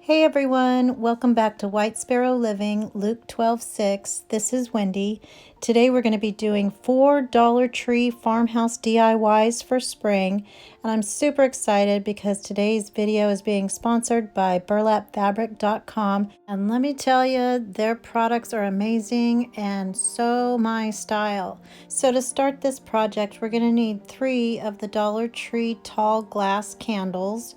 Hey everyone, welcome back to White Sparrow Living, Luke 12:6. This is Wendy. Today we're going to be doing 4 Dollar Tree farmhouse DIYs for spring, and I'm super excited because today's video is being sponsored by burlapfabric.com, and let me tell you, their products are amazing and so my style. So to start this project, we're going to need 3 of the Dollar Tree tall glass candles,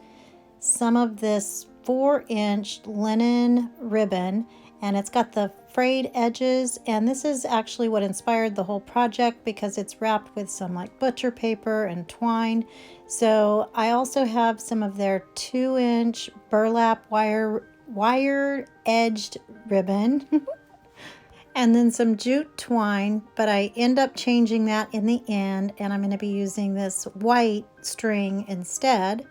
some of this 4-inch linen ribbon, and it's got the frayed edges, and this is actually what inspired the whole project because it's wrapped with some like butcher paper and twine. So I also have some of their 2-inch burlap wire edged ribbon and then some jute twine, but I end up changing that in the end, and I'm going to be using this white string instead.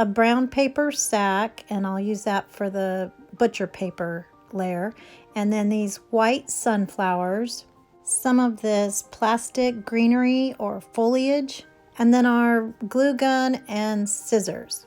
A brown paper sack, and I'll use that for the butcher paper layer, and then these white sunflowers, some of this plastic greenery or foliage, and then our glue gun and scissors.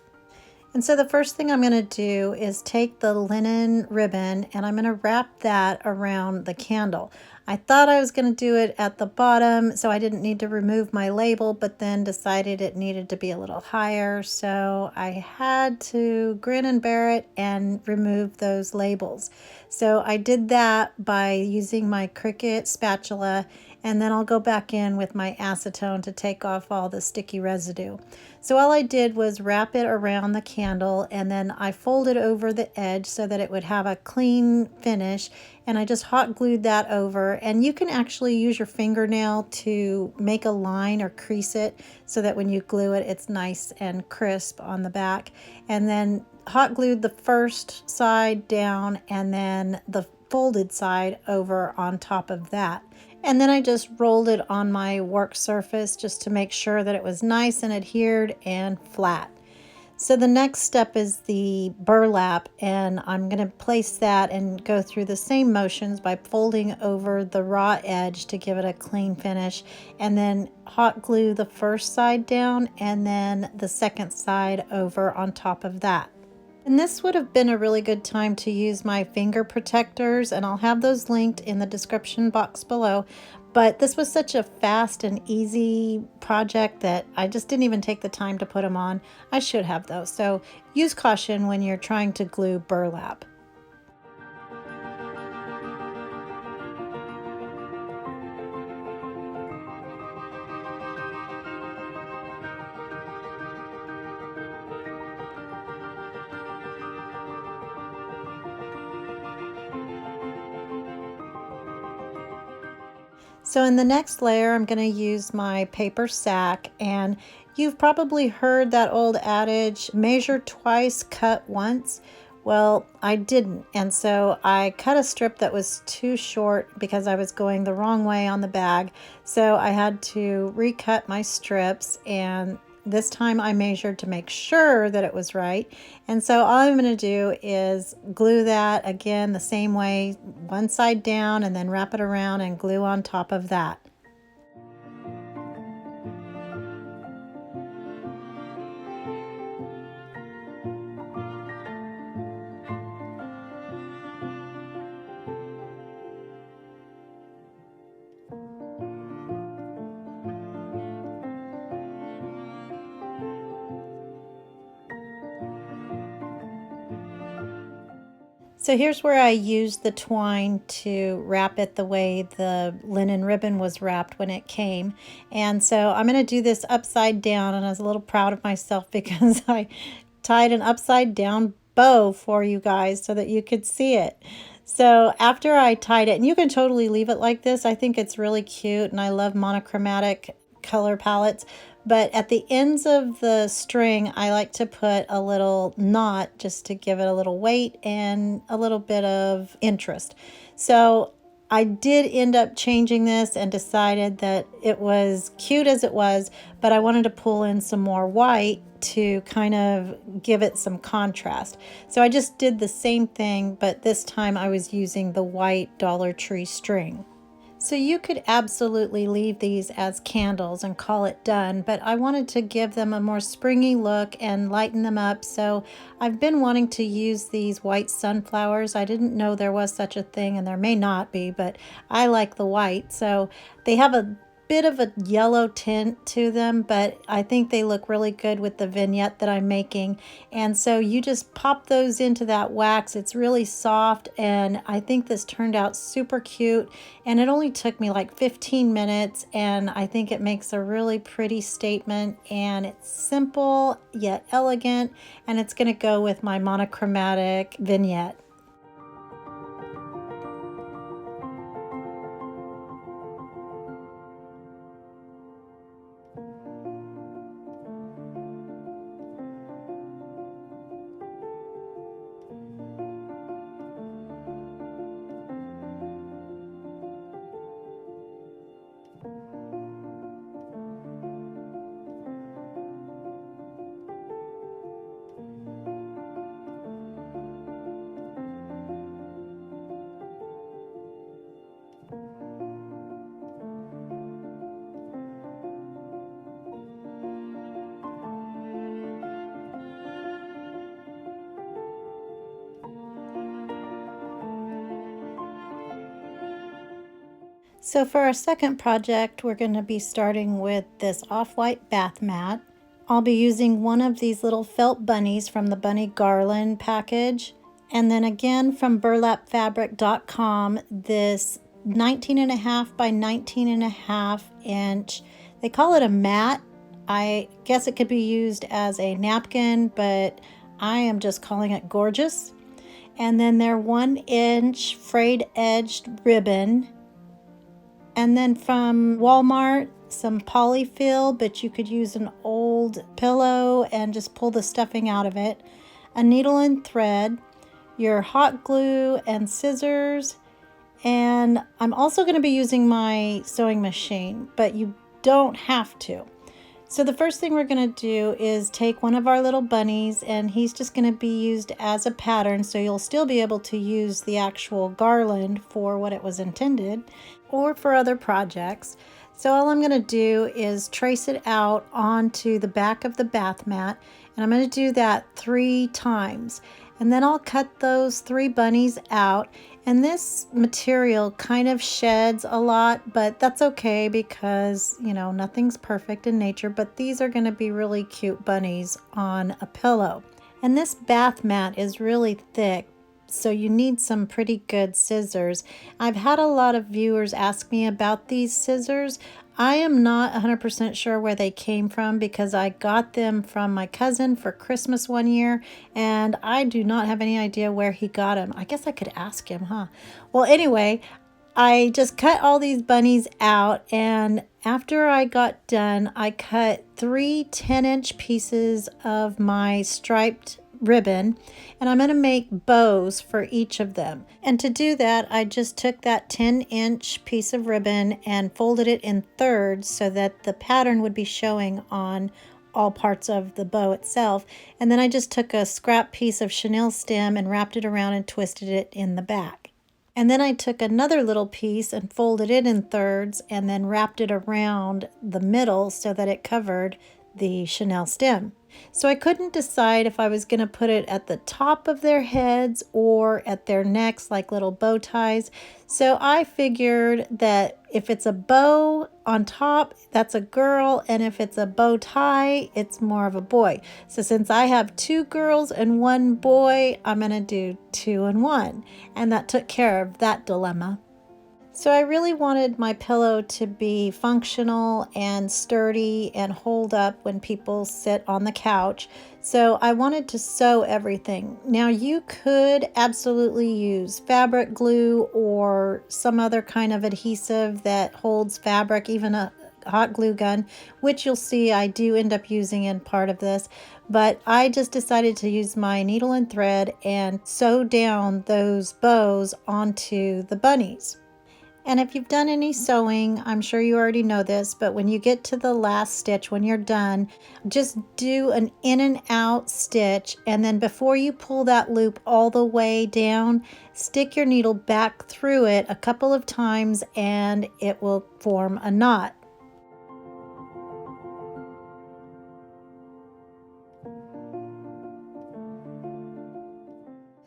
And so the first thing I'm going to do is take the linen ribbon and I'm going to wrap that around the candle. I thought I was going to do it at the bottom so I didn't need to remove my label, but then decided it needed to be a little higher, so I had to grin and bear it and remove those labels. So I did that by using my Cricut spatula, and then I'll go back in with my acetone to take off all the sticky residue. So all I did was wrap it around the candle, and then I folded over the edge so that it would have a clean finish, and I just hot glued that over. And you can actually use your fingernail to make a line or crease it so that when you glue it, it's nice and crisp on the back. And then hot glued the first side down and then the folded side over on top of that. And then I just rolled it on my work surface just to make sure that it was nice and adhered and flat. So the next step is the burlap, and I'm going to place that and go through the same motions by folding over the raw edge to give it a clean finish, and then hot glue the first side down and then the second side over on top of that. And this would have been a really good time to use my finger protectors, and I'll have those linked in the description box below. But this was such a fast and easy project that I just didn't even take the time to put them on. I should have though, so use caution when you're trying to glue burlap. So in the next layer, I'm going to use my paper sack, and you've probably heard that old adage, measure twice, cut once. Well, I didn't, and so I cut a strip that was too short because I was going the wrong way on the bag. So I had to recut my strips, and this time I measured to make sure that it was right. And so all I'm going to do is glue that again the same way, one side down, and then wrap it around and glue on top of that. So here's where I used the twine to wrap it the way the linen ribbon was wrapped when it came. And so I'm going to do this upside down, and I was a little proud of myself because I tied an upside down bow for you guys so that you could see it. So after I tied it, and you can totally leave it like this, I think it's really cute, and I love monochromatic color palettes. But at the ends of the string, I like to put a little knot just to give it a little weight and a little bit of interest. So I did end up changing this and decided that it was cute as it was, but I wanted to pull in some more white to kind of give it some contrast. So I just did the same thing, but this time I was using the white Dollar Tree string. So you could absolutely leave these as candles and call it done, but I wanted to give them a more springy look and lighten them up. So I've been wanting to use these white sunflowers. I didn't know there was such a thing, and there may not be, but I like the white. So they have a bit of a yellow tint to them, but I think they look really good with the vignette that I'm making. And so you just pop those into that wax. It's really soft, and I think this turned out super cute, and it only took me like 15 minutes, and I think it makes a really pretty statement, and it's simple yet elegant, and it's going to go with my monochromatic vignette. So for our second project, we're going to be starting with this off-white bath mat. I'll be using one of these little felt bunnies from the bunny garland package. And then again from burlapfabric.com, this 19.5 by 19.5 inch, they call it a mat. I guess it could be used as a napkin, but I am just calling it gorgeous. And then their 1 inch frayed edged ribbon. And then from Walmart, some polyfill, but you could use an old pillow and just pull the stuffing out of it. A needle and thread, your hot glue and scissors. And I'm also going to be using my sewing machine, but you don't have to. So the first thing we're going to do is take one of our little bunnies, and he's just going to be used as a pattern, so you'll still be able to use the actual garland for what it was intended or for other projects. So all I'm going to do is trace it out onto the back of the bath mat, and I'm going to do that 3 times. And then I'll cut those 3 bunnies out. And this material kind of sheds a lot, but that's okay because, you know, nothing's perfect in nature, but these are going to be really cute bunnies on a pillow. And this bath mat is really thick, so you need some pretty good scissors. I've had a lot of viewers ask me about these scissors. I am not 100% sure where they came from because I got them from my cousin for Christmas one year, and I do not have any idea where he got them. I guess I could ask him, huh? Well, anyway, I just cut all these bunnies out, and after I got done, I cut 3 10-inch pieces of my striped ribbon, and I'm going to make bows for each of them. And to do that, I just took that 10-inch piece of ribbon and folded it in thirds so that the pattern would be showing on all parts of the bow itself. And then I just took a scrap piece of chenille stem and wrapped it around and twisted it in the back. And then I took another little piece and folded it in thirds and then wrapped it around the middle so that it covered the chenille stem. So I couldn't decide if I was going to put it at the top of their heads or at their necks like little bow ties. So I figured that if it's a bow on top, that's a girl, and if it's a bow tie, it's more of a boy. So since I have 2 girls and 1 boy, I'm going to do 2 and 1. And that took care of that dilemma. So I really wanted my pillow to be functional and sturdy and hold up when people sit on the couch. So I wanted to sew everything. Now you could absolutely use fabric glue or some other kind of adhesive that holds fabric, even a hot glue gun, which you'll see I do end up using in part of this. But I just decided to use my needle and thread and sew down those bows onto the bunnies. And if you've done any sewing, I'm sure you already know this, but when you get to the last stitch, when you're done, just do an in and out stitch, and then before you pull that loop all the way down, stick your needle back through it a couple of times and it will form a knot.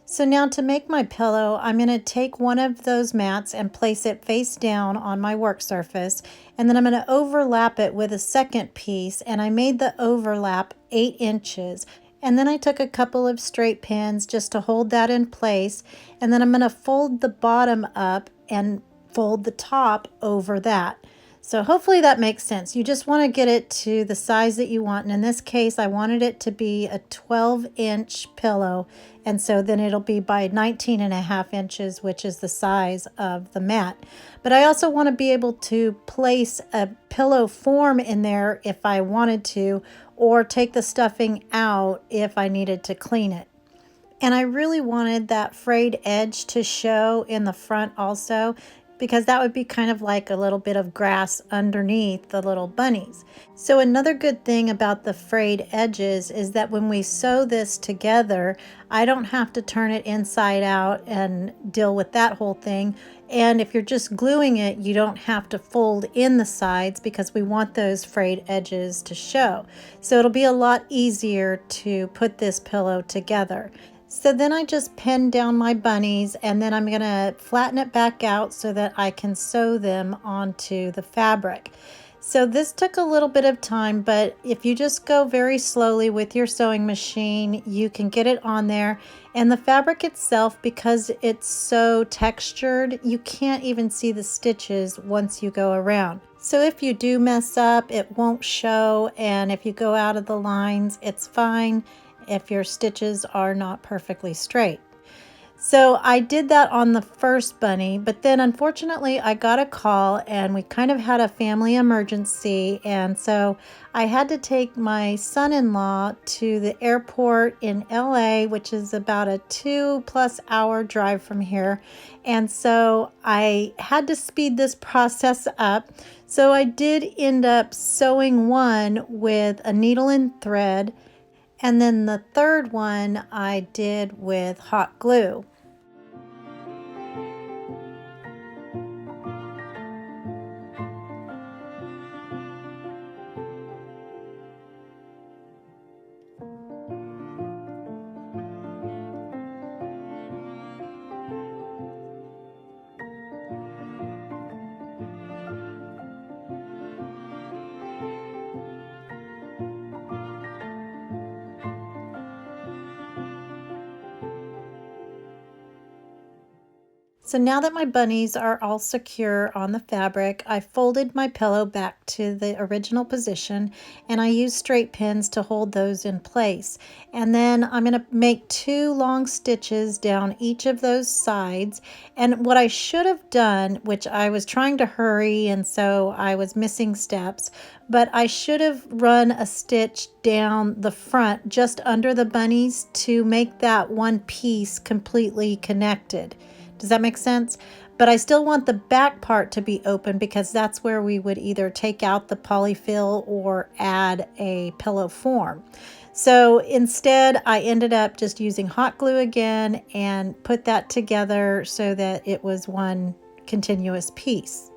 So now to make my pillow, I'm going to take one of those mats and place it face down on my work surface, and then I'm going to overlap it with a second piece, and I made the overlap 8 inches. And then I took a couple of straight pins just to hold that in place, and then I'm going to fold the bottom up and fold the top over that. So hopefully that makes sense. You just want to get it to the size that you want. And in this case, I wanted it to be a 12-inch pillow. And so then it'll be by 19.5 inches, which is the size of the mat. But I also want to be able to place a pillow form in there if I wanted to, or take the stuffing out if I needed to clean it. And I really wanted that frayed edge to show in the front also, because that would be kind of like a little bit of grass underneath the little bunnies. So another good thing about the frayed edges is that when we sew this together, I don't have to turn it inside out and deal with that whole thing. And if you're just gluing it, you don't have to fold in the sides because we want those frayed edges to show. So it'll be a lot easier to put this pillow together. So then I just pinned down my bunnies, and then I'm going to flatten it back out so that I can sew them onto the fabric. So this took a little bit of time, but if you just go very slowly with your sewing machine, you can get it on there. And the fabric itself, because it's so textured, you can't even see the stitches once you go around. So if you do mess up, it won't show, and if you go out of the lines, it's fine if your stitches are not perfectly straight. So I did that on the first bunny, but then unfortunately I got a call and we kind of had a family emergency, and so I had to take my son-in-law to the airport in LA, which is about a 2+ hour drive from here, and so I had to speed this process up. So I did end up sewing one with a needle and thread, and then the third one I did with hot glue. So now that my bunnies are all secure on the fabric, I folded my pillow back to the original position, and I used straight pins to hold those in place. And then I'm going to make 2 long stitches down each of those sides. And what I should have done, which I was trying to hurry and so I was missing steps, but I should have run a stitch down the front just under the bunnies to make that one piece completely connected. Does that make sense? But I still want the back part to be open because that's where we would either take out the polyfill or add a pillow form. So instead, I ended up just using hot glue again and put that together so that it was one continuous piece.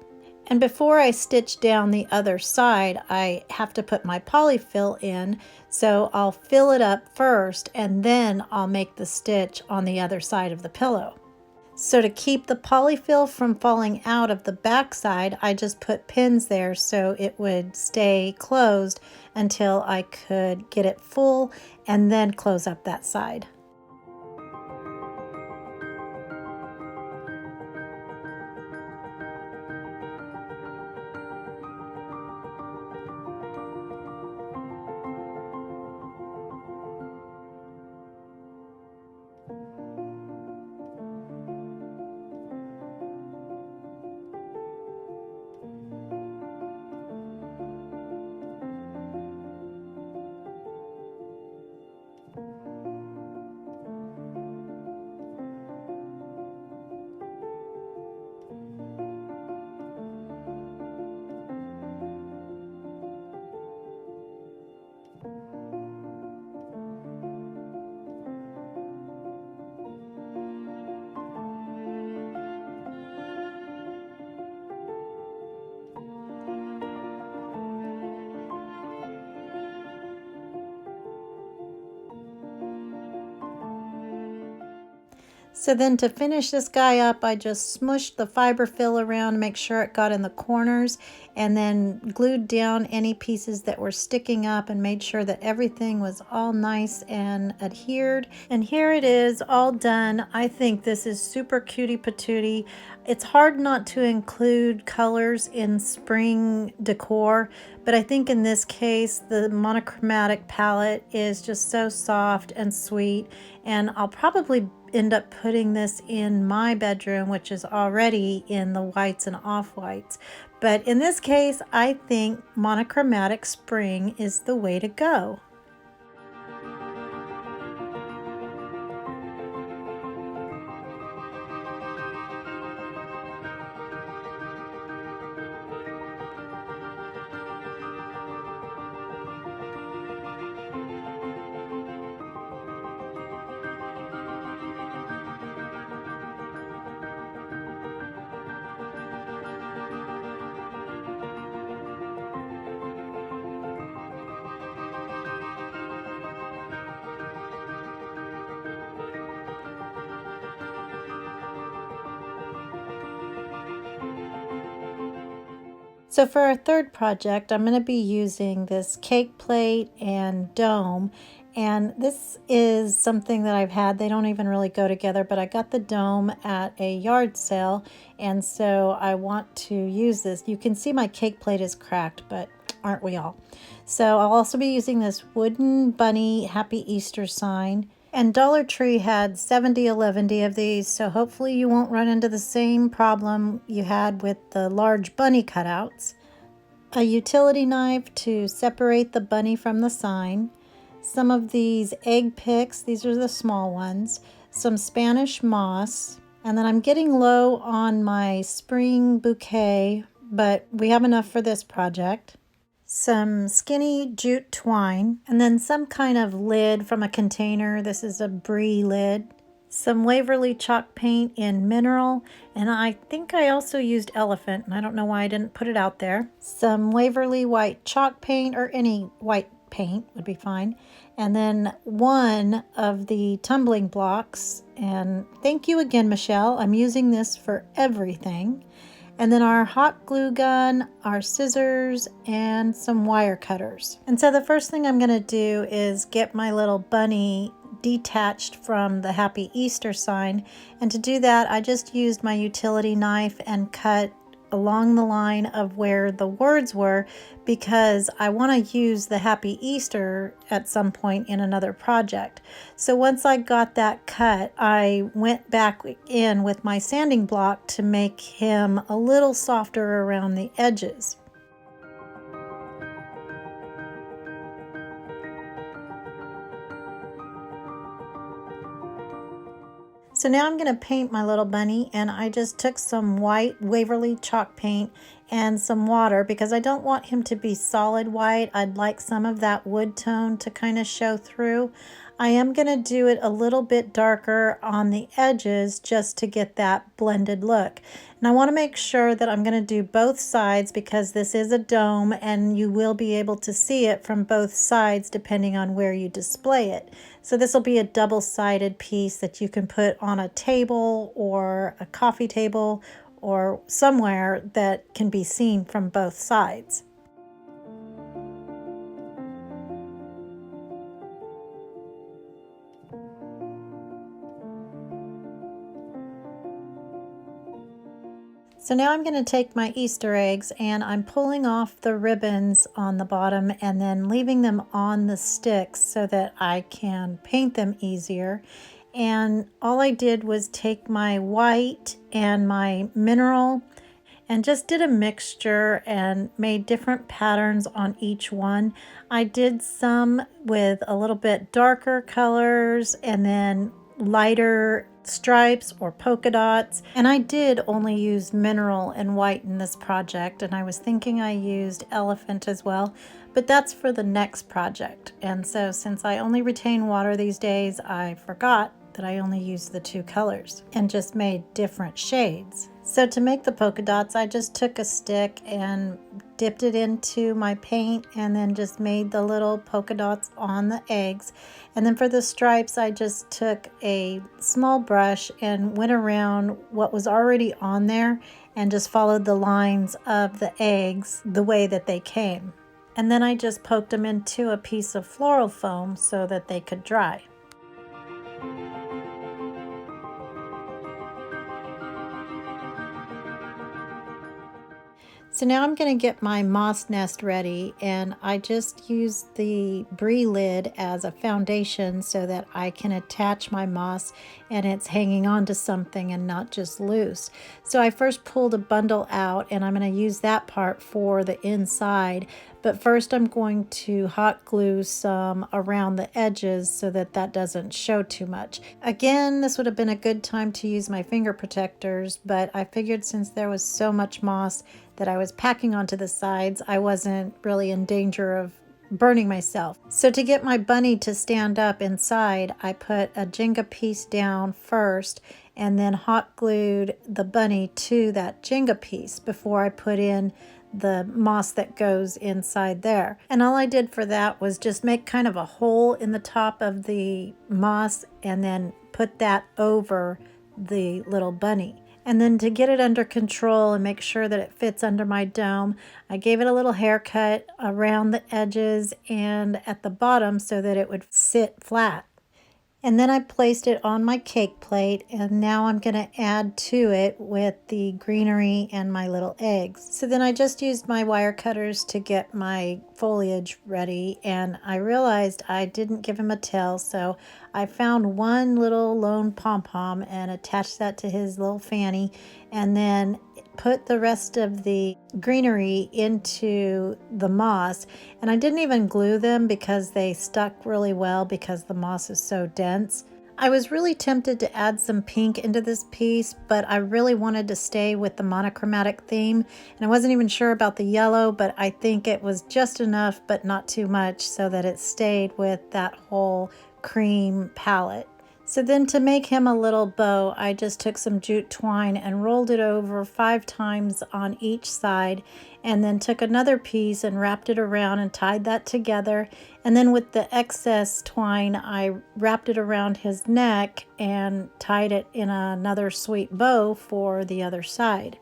And before I stitch down the other side, I have to put my polyfill in. So I'll fill it up first and then I'll make the stitch on the other side of the pillow. So to keep the polyfill from falling out of the back side, I just put pins there so it would stay closed until I could get it full and then close up that side. So then to finish this guy up, I just smushed the fiber fill around to make sure it got in the corners, and then glued down any pieces that were sticking up and made sure that everything was all nice and adhered. And here it is, all done. I think this is super cutie patootie. It's hard not to include colors in spring decor, but I think in this case the monochromatic palette is just so soft and sweet, and I'll probably end up putting this in my bedroom, which is already in the whites and off-whites. But in this case, I think monochromatic spring is the way to go. So for our third project, I'm going to be using this cake plate and dome. And this is something that I've had. They don't even really go together, but I got the dome at a yard sale, and so I want to use this. You can see my cake plate is cracked, but aren't we all? So I'll also be using this wooden bunny Happy Easter sign. And Dollar Tree had 70 of these, so hopefully you won't run into the same problem you had with the large bunny cutouts. A utility knife to separate the bunny from the sign. Some of these egg picks, these are the small ones. Some Spanish moss. And then I'm getting low on my spring bouquet, but we have enough for this project. Some skinny jute twine, and then some kind of lid from a container. This is a brie lid. Some Waverly chalk paint in mineral, and I think I also used elephant, and I don't know why I didn't put it out there. Some Waverly white chalk paint, or any white paint would be fine. And then one of the tumbling blocks, and thank you again, Michelle. I'm using this for everything. And then our hot glue gun, our scissors, and some wire cutters. And so the first thing I'm going to do is get my little bunny detached from the Happy Easter sign. And to do that, I just used my utility knife and cut along the line of where the words were, because I want to use the Happy Easter at some point in another project. So once I got that cut, I went back in with my sanding block to make him a little softer around the edges. So now I'm going to paint my little bunny, and I just took some white Waverly chalk paint and some water because I don't want him to be solid white. I'd like some of that wood tone to kind of show through. I am going to do it a little bit darker on the edges just to get that blended look. And I want to make sure that I'm going to do both sides because this is a dome and you will be able to see it from both sides depending on where you display it. So this will be a double-sided piece that you can put on a table or a coffee table or somewhere that can be seen from both sides. So now I'm going to take my Easter eggs and I'm pulling off the ribbons on the bottom and then leaving them on the sticks so that I can paint them easier. And all I did was take my white and my mineral and just did a mixture and made different patterns on each one. I did some with a little bit darker colors and then lighter stripes or polka dots, and I did only use mineral and white in this project, and I was thinking I used elephant as well, but that's for the next project. And so since I only retain water these days, I forgot that I only used the two colors and just made different shades. So to make the polka dots, I just took a stick and dipped it into my paint and then just made the little polka dots on the eggs. And then for the stripes, I just took a small brush and went around what was already on there and just followed the lines of the eggs the way that they came. And then I just poked them into a piece of floral foam so that they could dry. So now I'm going to get my moss nest ready, and I just used the brie lid as a foundation so that I can attach my moss and it's hanging on to something and not just loose. So I first pulled a bundle out and I'm going to use that part for the inside, but first I'm going to hot glue some around the edges so that that doesn't show too much. Again, this would have been a good time to use my finger protectors, but I figured since there was so much moss that I was packing onto the sides, I wasn't really in danger of burning myself. So to get my bunny to stand up inside, I put a Jenga piece down first and then hot glued the bunny to that Jenga piece before I put in the moss that goes inside there. And all I did for that was just make kind of a hole in the top of the moss and then put that over the little bunny. And then to get it under control and make sure that it fits under my dome, I gave it a little haircut around the edges and at the bottom so that it would sit flat. And then I placed it on my cake plate, and now I'm going to add to it with the greenery and my little eggs. So then I just used my wire cutters to get my foliage ready, and I realized I didn't give him a tail, so I found one little lone pom-pom and attached that to his little fanny, and then put the rest of the greenery into the moss. And I didn't even glue them because they stuck really well because the moss is so dense. I was really tempted to add some pink into this piece, but I really wanted to stay with the monochromatic theme, and I wasn't even sure about the yellow, but I think it was just enough but not too much so that it stayed with that whole cream palette. So then to make him a little bow, I just took some jute twine and rolled it over 5 times on each side, and then took another piece and wrapped it around and tied that together. And then with the excess twine, I wrapped it around his neck and tied it in another sweet bow for the other side.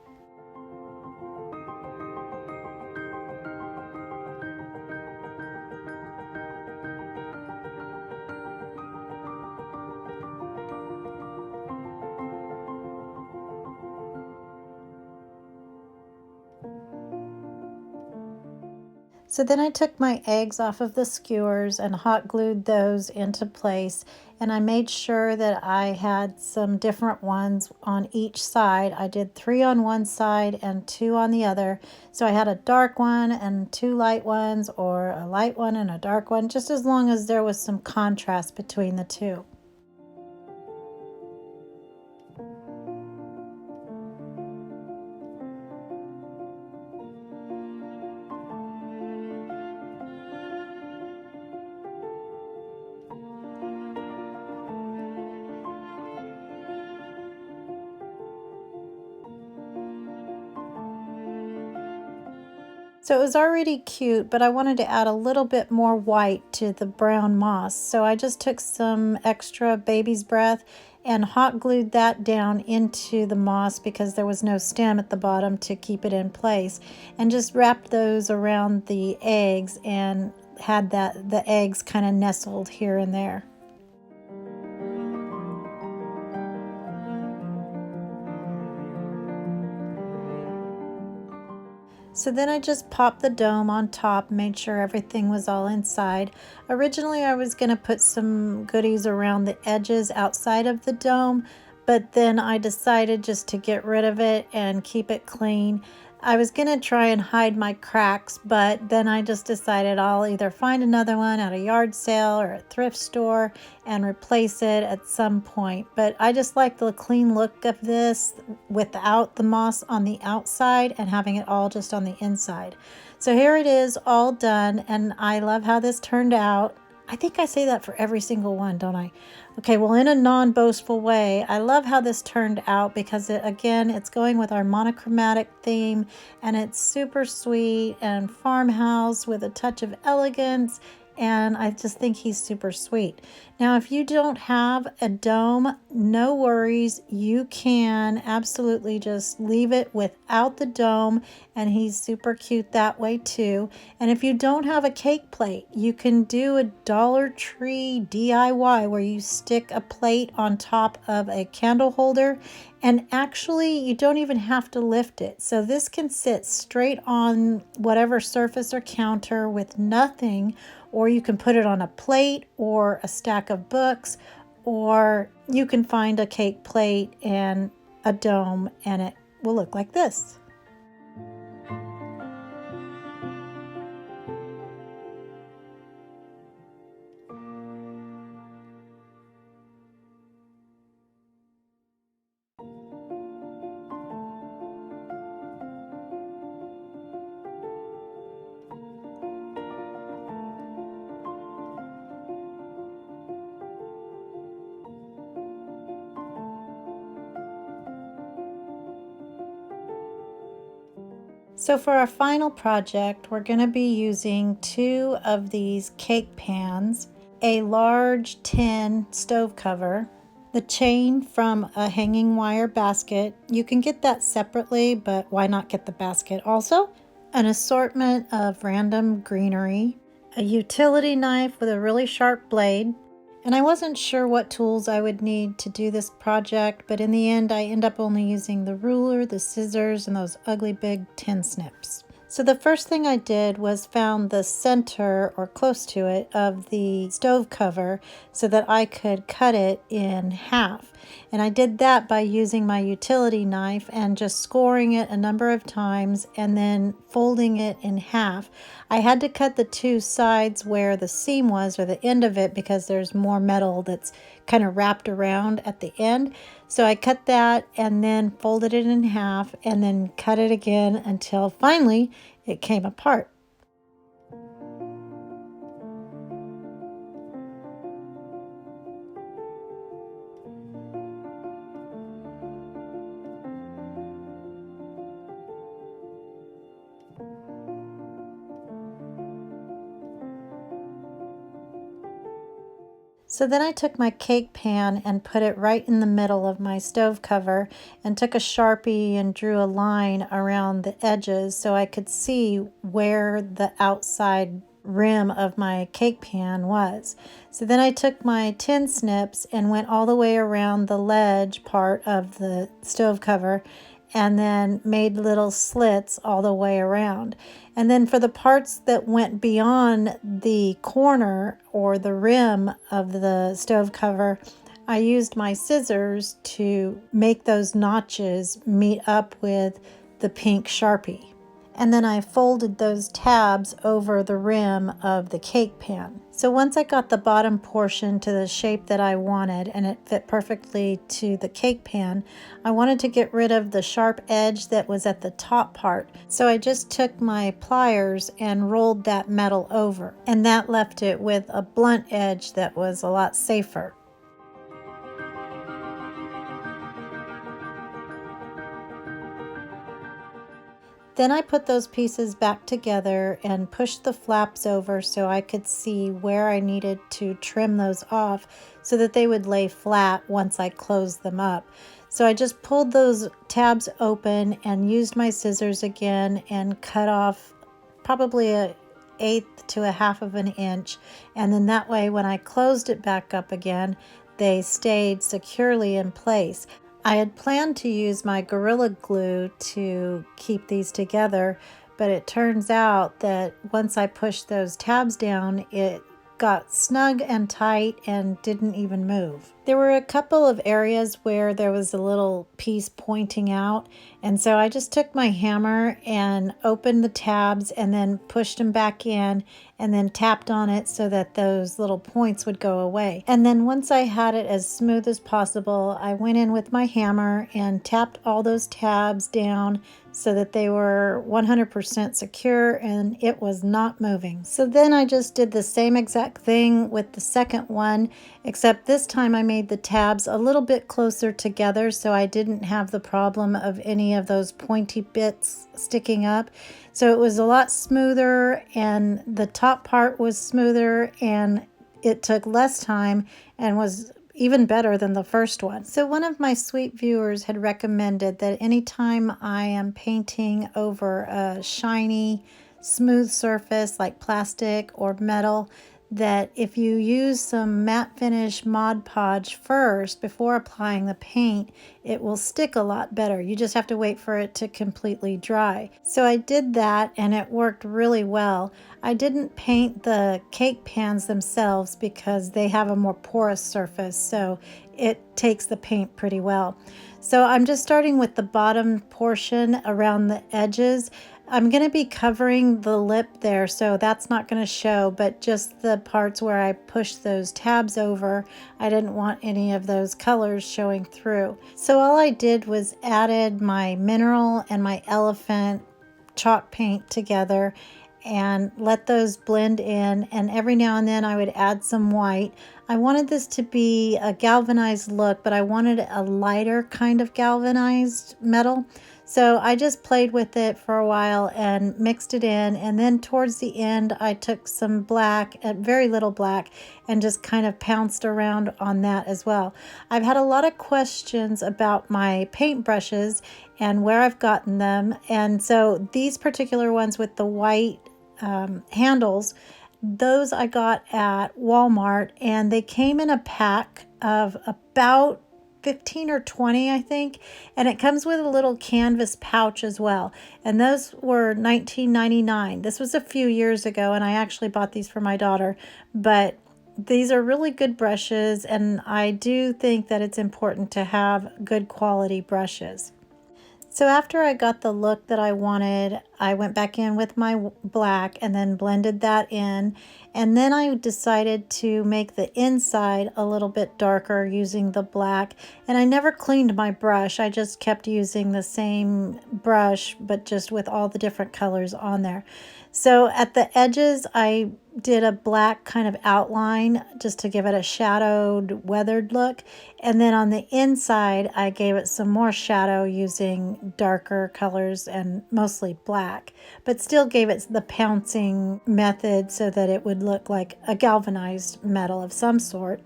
So then I took my eggs off of the skewers and hot glued those into place, and I made sure that I had some different ones on each side. I did 3 on one side and 2 on the other. So I had a dark one and 2 light ones, or a light one and a dark one, just as long as there was some contrast between the two. So it was already cute, but I wanted to add a little bit more white to the brown moss. So I just took some extra baby's breath and hot glued that down into the moss because there was no stem at the bottom to keep it in place, and just wrapped those around the eggs and had the eggs kind of nestled here and there. So then I just popped the dome on top, made sure everything was all inside. Originally I was going to put some goodies around the edges outside of the dome, but then I decided just to get rid of it and keep it clean. I was going to try and hide my cracks, but then I just decided I'll either find another one at a yard sale or a thrift store and replace it at some point. But I just like the clean look of this without the moss on the outside and having it all just on the inside. So here it is all done, and I love how this turned out. I think I say that for every single one, don't I? Okay, well, in a non-boastful way, I love how this turned out because, again, it's going with our monochromatic theme, and it's super sweet and farmhouse with a touch of elegance, and I just think he's super sweet. Now, if you don't have a dome, no worries. You can absolutely just leave it without the dome, and he's super cute that way too. And if you don't have a cake plate, you can do a Dollar Tree DIY where you stick a plate on top of a candle holder, and actually you don't even have to lift it. So this can sit straight on whatever surface or counter with nothing, or you can put it on a plate or a stack of books, or you can find a cake plate and a dome and it will look like this. So for our final project, we're going to be using 2 of these cake pans, a large tin stove cover, the chain from a hanging wire basket. You can get that separately, but why not get the basket also? An assortment of random greenery, a utility knife with a really sharp blade, and I wasn't sure what tools I would need to do this project, but in the end I end up only using the ruler, the scissors, and those ugly big tin snips. So the first thing I did was found the center, or close to it, of the stove cover so that I could cut it in half. And I did that by using my utility knife and just scoring it a number of times and then folding it in half. I had to cut the 2 sides where the seam was, or the end of it, because there's more metal that's kind of wrapped around at the end. So I cut that and then folded it in half and then cut it again until finally it came apart. So then I took my cake pan and put it right in the middle of my stove cover and took a Sharpie and drew a line around the edges so I could see where the outside rim of my cake pan was. So then I took my tin snips and went all the way around the ledge part of the stove cover and then made little slits all the way around. And then for the parts that went beyond the corner or the rim of the stove cover, I used my scissors to make those notches meet up with the pink Sharpie. And then I folded those tabs over the rim of the cake pan. So once I got the bottom portion to the shape that I wanted and it fit perfectly to the cake pan, I wanted to get rid of the sharp edge that was at the top part. So I just took my pliers and rolled that metal over, and that left it with a blunt edge that was a lot safer. Then I put those pieces back together and pushed the flaps over so I could see where I needed to trim those off so that they would lay flat once I closed them up. So I just pulled those tabs open and used my scissors again and cut off probably an 1/8 to 1/2 of an inch. And then that way when I closed it back up again, they stayed securely in place. I had planned to use my Gorilla Glue to keep these together, but it turns out that once I pushed those tabs down, it got snug and tight and didn't even move. There were a couple of areas where there was a little piece pointing out, and so I just took my hammer and opened the tabs and then pushed them back in and then tapped on it so that those little points would go away. And then once I had it as smooth as possible, I went in with my hammer and tapped all those tabs down so that they were 100% secure and it was not moving. So then I just did the same exact thing with the second one, except this time I made the tabs a little bit closer together so I didn't have the problem of any of those pointy bits sticking up. So it was a lot smoother, and the top part was smoother, and it took less time and was even better than the first one. So one of my sweet viewers had recommended that anytime I am painting over a shiny, smooth surface like plastic or metal, that if you use some matte finish Mod Podge first before applying the paint, it will stick a lot better. You just have to wait for it to completely dry. So I did that and it worked really well. I didn't paint the cake pans themselves because they have a more porous surface, so it takes the paint pretty well. So I'm just starting with the bottom portion around the edges. I'm going to be covering the lip there, so that's not going to show, but just the parts where I pushed those tabs over, I didn't want any of those colors showing through. So all I did was added my mineral and my elephant chalk paint together and let those blend in, and every now and then I would add some white. I wanted this to be a galvanized look, but I wanted a lighter kind of galvanized metal. So I just played with it for a while and mixed it in, and then towards the end I took some black, very little black, and just kind of pounced around on that as well. I've had a lot of questions about my paint brushes and where I've gotten them, and so these particular ones with the white handles, those I got at Walmart, and they came in a pack of about 15 or 20, I think, and it comes with a little canvas pouch as well, and those were $19.99. This was a few years ago, and I actually bought these for my daughter, but these are really good brushes, and I do think that it's important to have good quality brushes. So after I got the look that I wanted, I went back in with my black and then blended that in. And then I decided to make the inside a little bit darker using the black. And I never cleaned my brush. I just kept using the same brush, but just with all the different colors on there. So at the edges, I did a black kind of outline just to give it a shadowed, weathered look. And then on the inside, I gave it some more shadow using darker colors and mostly black, but still gave it the pouncing method so that it would look like a galvanized metal of some sort.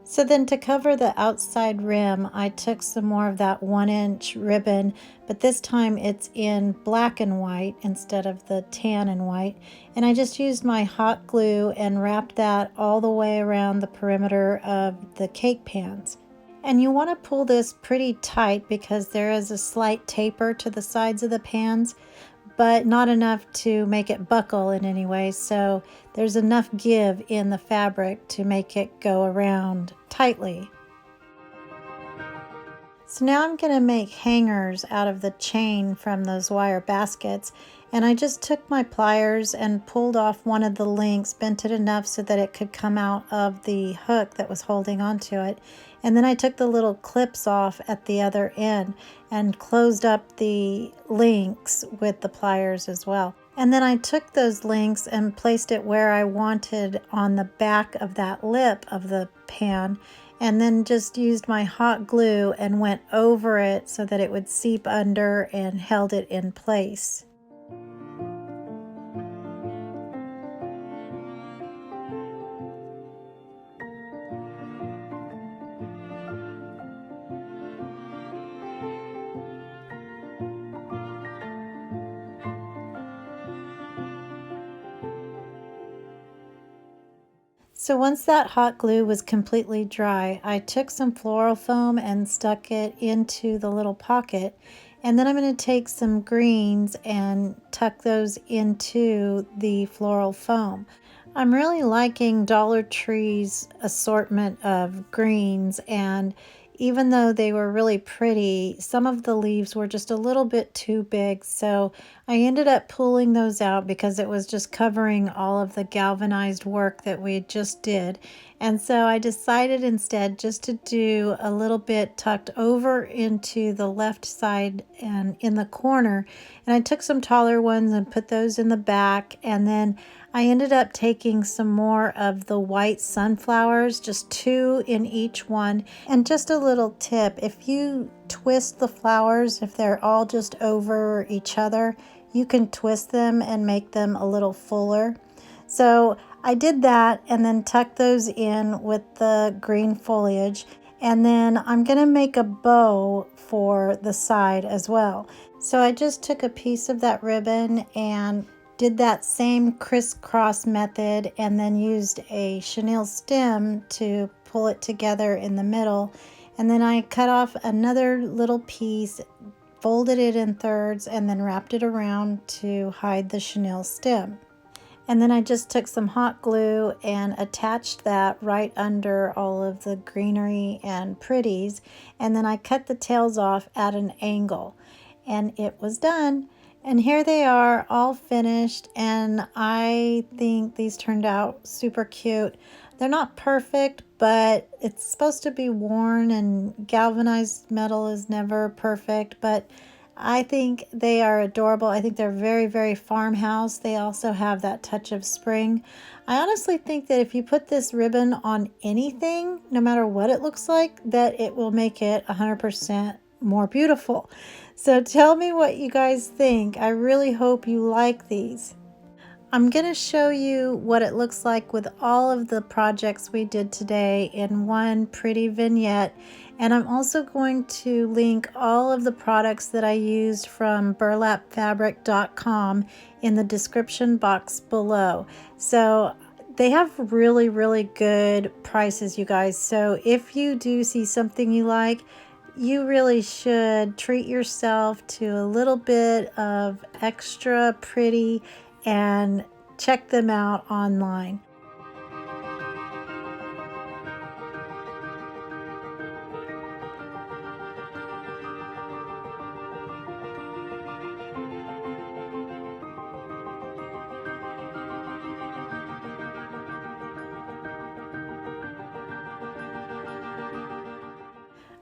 So then to cover the outside rim, I took some more of that 1-inch ribbon, but this time it's in black and white instead of the tan and white. And I just used my hot glue and wrapped that all the way around the perimeter of the cake pans. And you want to pull this pretty tight because there is a slight taper to the sides of the pans, but not enough to make it buckle in any way. So there's enough give in the fabric to make it go around tightly. So now I'm going to make hangers out of the chain from those wire baskets. And I just took my pliers and pulled off one of the links, bent it enough so that it could come out of the hook that was holding onto it. And then I took the little clips off at the other end and closed up the links with the pliers as well. And then I took those links and placed it where I wanted on the back of that lip of the pan, and then just used my hot glue and went over it so that it would seep under and held it in place. So once that hot glue was completely dry, I took some floral foam and stuck it into the little pocket. And then I'm going to take some greens and tuck those into the floral foam. I'm really liking Dollar Tree's assortment of greens, and even though they were really pretty, some of the leaves were just a little bit too big, so I ended up pulling those out because it was just covering all of the galvanized work that we just did. And so I decided instead just to do a little bit tucked over into the left side and in the corner. And I took some taller ones and put those in the back, and then I ended up taking some more of the white sunflowers, just 2 in each one. And just a little tip, if you twist the flowers, if they're all just over each other, you can twist them and make them a little fuller. So I did that and then tucked those in with the green foliage. And then I'm going to make a bow for the side as well. So I just took a piece of that ribbon and did that same crisscross method, and then used a chenille stem to pull it together in the middle. And then I cut off another little piece, folded it in thirds, and then wrapped it around to hide the chenille stem. And then I just took some hot glue and attached that right under all of the greenery and pretties. And then I cut the tails off at an angle, and it was done. And here they are, all finished, and I think these turned out super cute. They're not perfect, but it's supposed to be worn, and galvanized metal is never perfect, but I think they are adorable. I think they're very, very farmhouse. They also have that touch of spring. I honestly think that if you put this ribbon on anything, no matter what it looks like, that it will make it 100% more beautiful. So tell me what you guys think. I really hope you like these. I'm going to show you what it looks like with all of the projects we did today in one pretty vignette. And I'm also going to link all of the products that I used from burlapfabric.com in the description box below. So they have really, really good prices, you guys. So if you do see something you like, you really should treat yourself to a little bit of extra pretty and check them out online.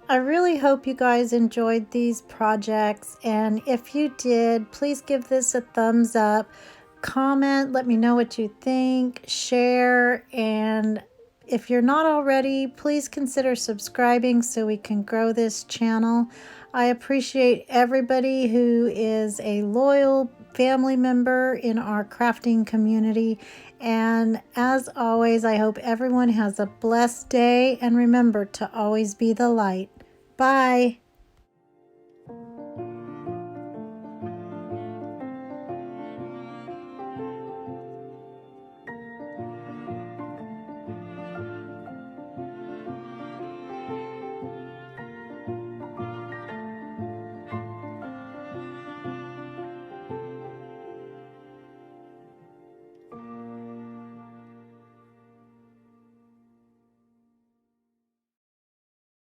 I really hope you guys enjoyed these projects, and if you did, please give this a thumbs up, comment, let me know what you think, share, and if you're not already, please consider subscribing so we can grow this channel. I appreciate everybody who is a loyal family member in our crafting community. And as always, I hope everyone has a blessed day, and remember to always be the light. Bye.